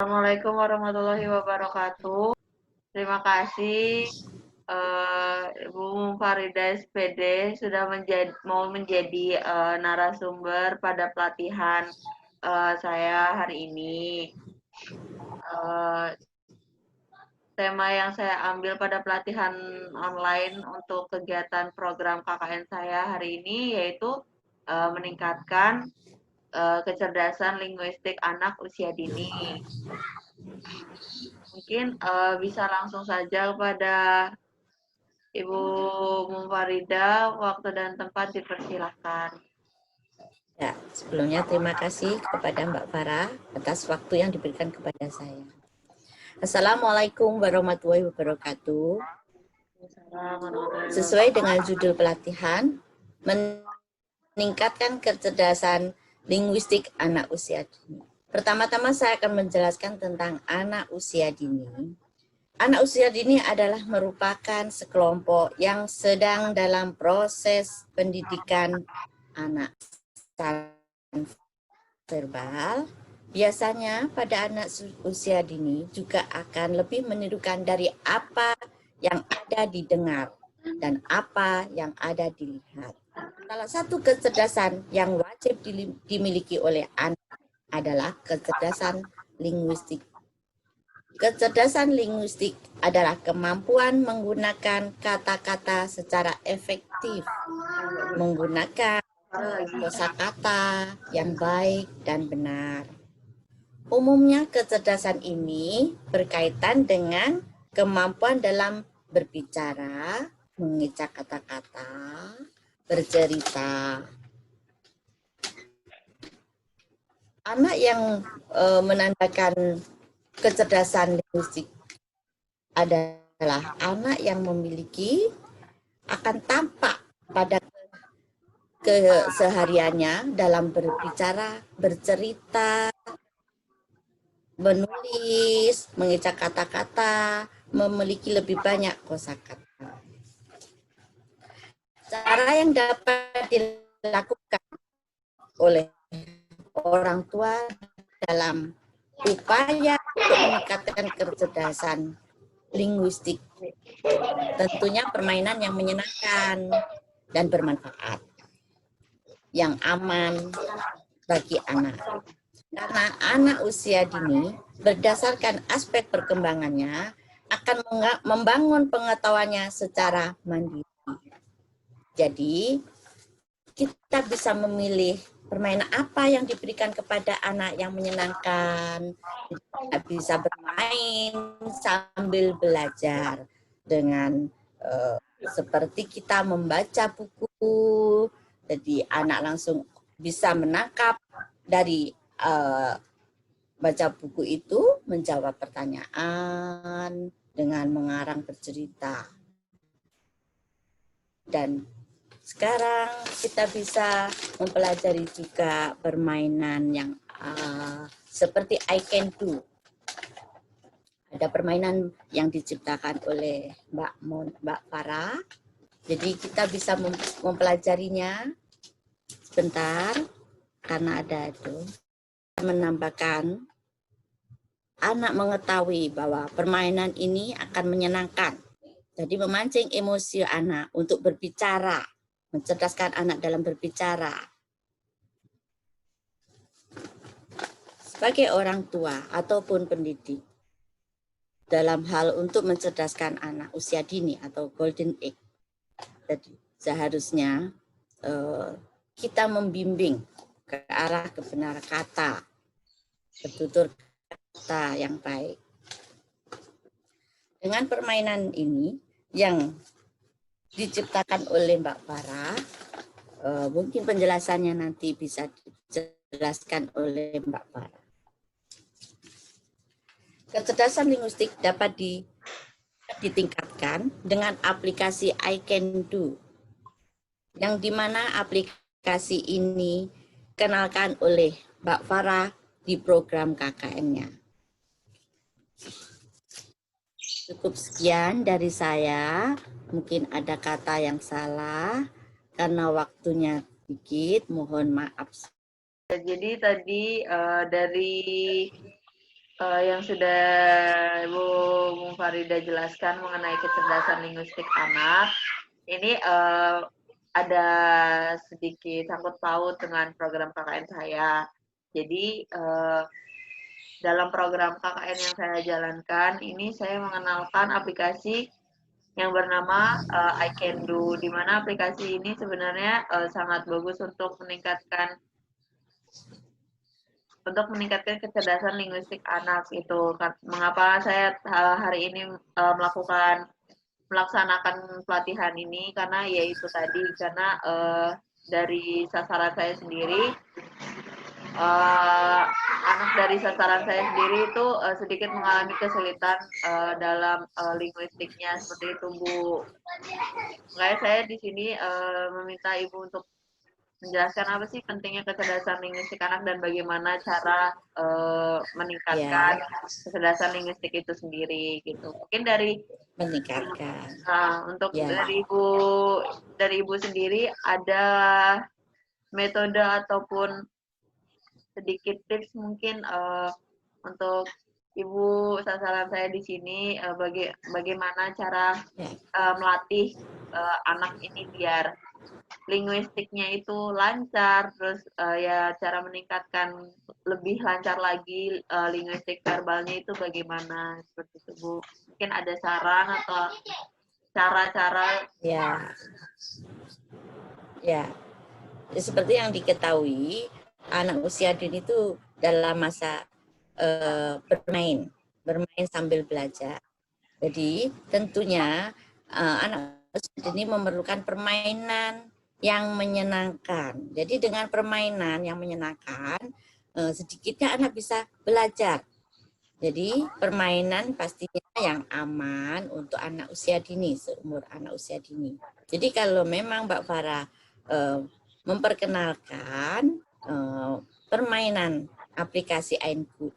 Assalamualaikum warahmatullahi wabarakatuh. Terima kasih Ibu Farida SPD sudah mau menjadi narasumber pada pelatihan saya hari ini. Uh, Tema yang saya ambil pada pelatihan online untuk kegiatan program KKN saya hari ini yaitu meningkatkan kecerdasan linguistik anak usia dini. Mungkin bisa langsung saja kepada Ibu Mufarida, waktu dan tempat dipersilahkan. Ya, sebelumnya terima kasih kepada Mbak Farah atas waktu yang diberikan kepada saya. Assalamualaikum warahmatullahi wabarakatuh. Sesuai dengan judul pelatihan, meningkatkan kecerdasan linguistik anak usia dini. Pertama-tama saya akan menjelaskan tentang anak usia dini. Anak usia dini adalah merupakan sekelompok yang sedang dalam proses pendidikan anak verbal. Biasanya pada anak usia dini juga akan lebih menirukan dari apa yang ada didengar dan apa yang ada dilihat. Salah satu kecerdasan yang wajib dimiliki oleh anak adalah kecerdasan linguistik. Kecerdasan linguistik adalah kemampuan menggunakan kata-kata secara efektif, menggunakan kosakata yang baik dan benar. Umumnya kecerdasan ini berkaitan dengan kemampuan dalam berbicara, mengecak kata-kata, bercerita. Anak yang menandakan kecerdasan linguistik adalah anak yang memiliki akan tampak pada kesehariannya dalam berbicara, bercerita, menulis, mengecak kata-kata, memiliki lebih banyak kosakata. Cara yang dapat dilakukan oleh orang tua dalam upaya untuk meningkatkan kecerdasan linguistik, tentunya permainan yang menyenangkan dan bermanfaat, yang aman bagi anak. Karena anak usia dini berdasarkan aspek perkembangannya akan membangun pengetahuannya secara mandiri. Jadi kita bisa memilih permainan apa yang diberikan kepada anak yang menyenangkan. Kita bisa bermain sambil belajar dengan seperti kita membaca buku. Jadi anak langsung bisa menangkap dari baca buku itu, menjawab pertanyaan dengan mengarang bercerita. Dan sekarang kita bisa mempelajari juga permainan yang seperti I Can Do. Ada permainan yang diciptakan oleh Mbak Farah. Jadi kita bisa mempelajarinya sebentar karena ada itu. Menambahkan anak mengetahui bahwa permainan ini akan menyenangkan. Jadi memancing emosi anak untuk berbicara, mencerdaskan anak dalam berbicara. Sebagai orang tua ataupun pendidik, dalam hal untuk mencerdaskan anak usia dini atau golden age, jadi seharusnya kita membimbing ke arah kebenaran kata, bertutur kata yang baik. Dengan permainan ini yang diciptakan oleh Mbak Farah, mungkin penjelasannya nanti bisa dijelaskan oleh Mbak Farah. Kecerdasan linguistik dapat ditingkatkan dengan aplikasi I Can Do, yang dimana aplikasi ini dikenalkan oleh Mbak Farah di program KKN-nya. Cukup sekian dari saya. Mungkin ada kata yang salah karena waktunya sedikit, mohon maaf. Jadi tadi dari yang sudah Ibu Farida jelaskan mengenai kecerdasan linguistik anak, ini ada sedikit sangkut paut dengan program KKN saya. Jadi dalam program KKN yang saya jalankan, ini saya mengenalkan aplikasi yang bernama I Can Do, di mana aplikasi ini sebenarnya sangat bagus untuk meningkatkan kecerdasan linguistik anak itu. Mengapa saya hari ini melaksanakan pelatihan ini, karena yaitu tadi, karena dari sasaran saya sendiri, anak dari sasaran saya sendiri itu sedikit mengalami kesulitan dalam linguistiknya, seperti itu Bu. Makanya saya di sini meminta Ibu untuk menjelaskan apa sih pentingnya kecerdasan linguistik anak dan bagaimana cara meningkatkan kecerdasan linguistik itu sendiri gitu. Mungkin dari meningkatkan. untuk dari ibu sendiri ada metode ataupun sedikit tips mungkin untuk Ibu, sasaran saya di sini bagaimana cara melatih anak ini biar linguistiknya itu lancar, terus ya cara meningkatkan lebih lancar lagi linguistik verbalnya itu bagaimana, seperti itu Bu. Mungkin ada saran atau cara-cara. Ya, seperti yang diketahui, anak usia dini itu dalam masa bermain sambil belajar. Jadi tentunya anak usia dini memerlukan permainan yang menyenangkan. Jadi dengan permainan yang menyenangkan, sedikitnya anak bisa belajar. Jadi permainan pastinya yang aman untuk anak usia dini, seumur anak usia dini. Jadi kalau memang Mbak Farah memperkenalkan permainan aplikasi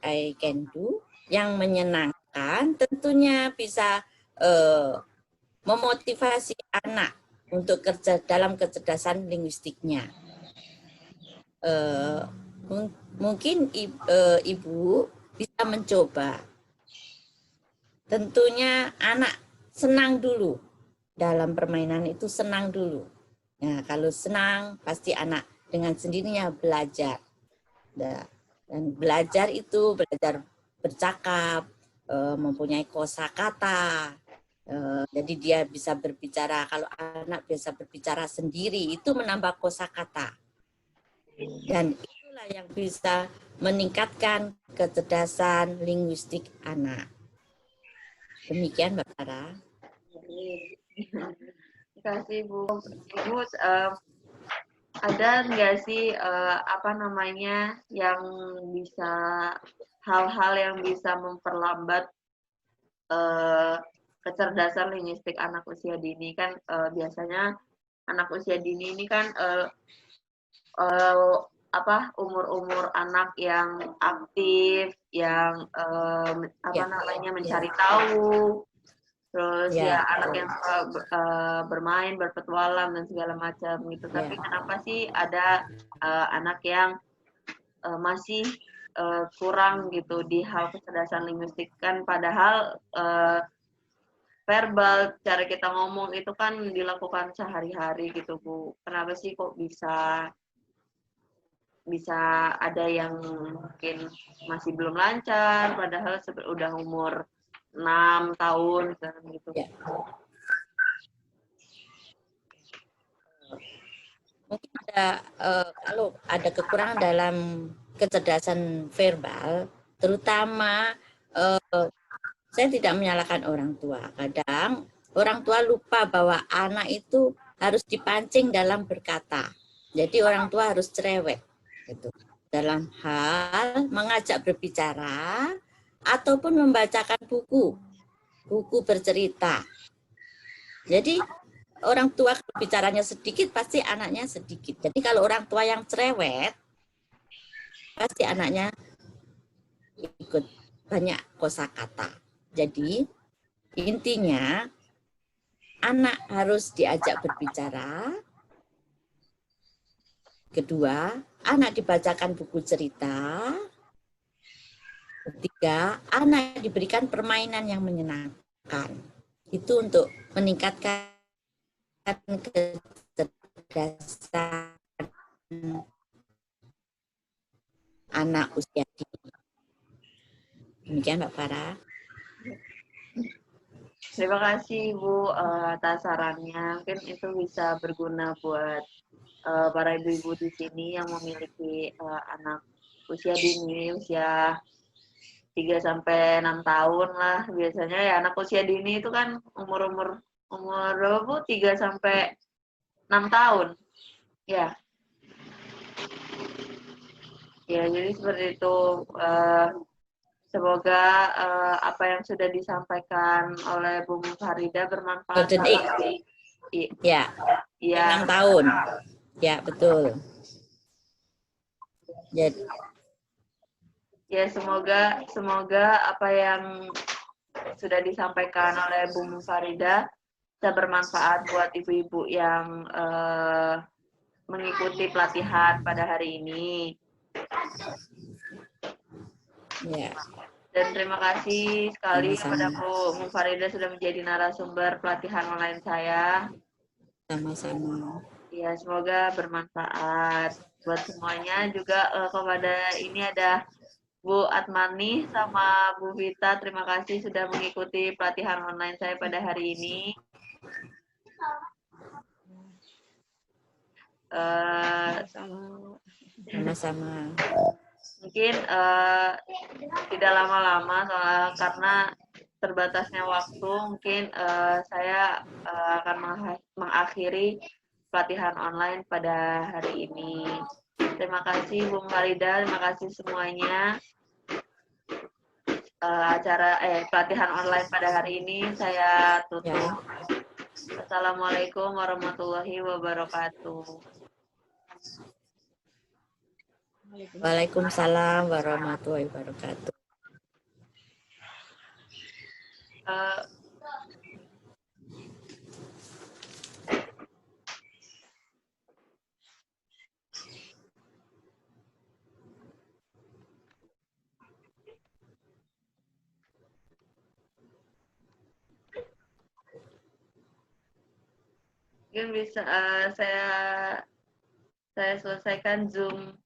I Can Do yang menyenangkan, tentunya bisa memotivasi anak untuk kerja dalam kecerdasan linguistiknya. Mungkin Ibu bisa mencoba. Tentunya anak senang dulu dalam permainan itu, senang dulu. Nah, kalau senang pasti anak dengan sendirinya belajar. Dan belajar itu belajar bercakap, mempunyai kosakata. Jadi dia bisa berbicara. Kalau anak bisa berbicara sendiri itu menambah kosakata. Dan itulah yang bisa meningkatkan kecerdasan linguistik anak. Demikian Mbak Farah. Terima kasih Bu. Ibu ada nggak sih yang bisa, hal-hal yang bisa memperlambat kecerdasan linguistik anak usia dini? Kan biasanya anak usia dini ini kan umur-umur anak yang aktif, yang mencari tahu, terus anak yang suka bermain, berpetualang dan segala macam gitu. Tapi kenapa sih ada anak yang masih kurang gitu di hal kecerdasan linguistik? Kan padahal verbal, cara kita ngomong itu kan dilakukan sehari-hari gitu Bu. Kenapa sih kok bisa ada yang mungkin masih belum lancar, padahal udah umur 6 tahun gitu. Mungkin ada kalau ada kekurangan dalam kecerdasan verbal, terutama saya tidak menyalahkan orang tua. Kadang orang tua lupa bahwa anak itu harus dipancing dalam berkata. Jadi orang tua harus cerewet gitu. Dalam hal mengajak berbicara ataupun membacakan buku bercerita. Jadi orang tua bicaranya sedikit, pasti anaknya sedikit. Jadi kalau orang tua yang cerewet, pasti anaknya ikut banyak kosakata. Jadi intinya anak harus diajak berbicara. Kedua, anak dibacakan buku cerita. Ketiga, anak diberikan permainan yang menyenangkan. Itu untuk meningkatkan kecerdasan anak usia dini. Demikian Mbak Farah. Terima kasih Bu atas sarannya. Mungkin itu bisa berguna buat para ibu-ibu di sini yang memiliki anak usia dini, usia 3 sampai 6 tahun lah. Biasanya ya anak usia dini itu kan umur berapa Bu? 3 sampai 6 tahun. Ya. Ya, jadi seperti itu. Semoga apa yang sudah disampaikan oleh Bu Farida bermanfaat. Golden Egg. Ya, Iya. 6 tahun. Ya, betul. Jadi, ya semoga apa yang sudah disampaikan oleh Bu Farida bisa bermanfaat buat ibu-ibu yang mengikuti pelatihan pada hari ini. ya, Dan terima kasih sekali kepada sama-sama. Bu Farida sudah menjadi narasumber pelatihan online saya. Sama-sama. Ya, semoga bermanfaat buat semuanya. Juga kepada ini ada Bu Atmani sama Bu Vita, terima kasih sudah mengikuti pelatihan online saya pada hari ini. Sama-sama. Mungkin tidak lama-lama karena terbatasnya waktu, mungkin saya akan mengakhiri pelatihan online pada hari ini. Terima kasih Bu Farida, terima kasih semuanya. Pelatihan online pada hari ini saya tutup. Ya. Assalamualaikum warahmatullahi wabarakatuh. Waalaikumsalam warahmatullahi wabarakatuh. Mungkin bisa saya selesaikan Zoom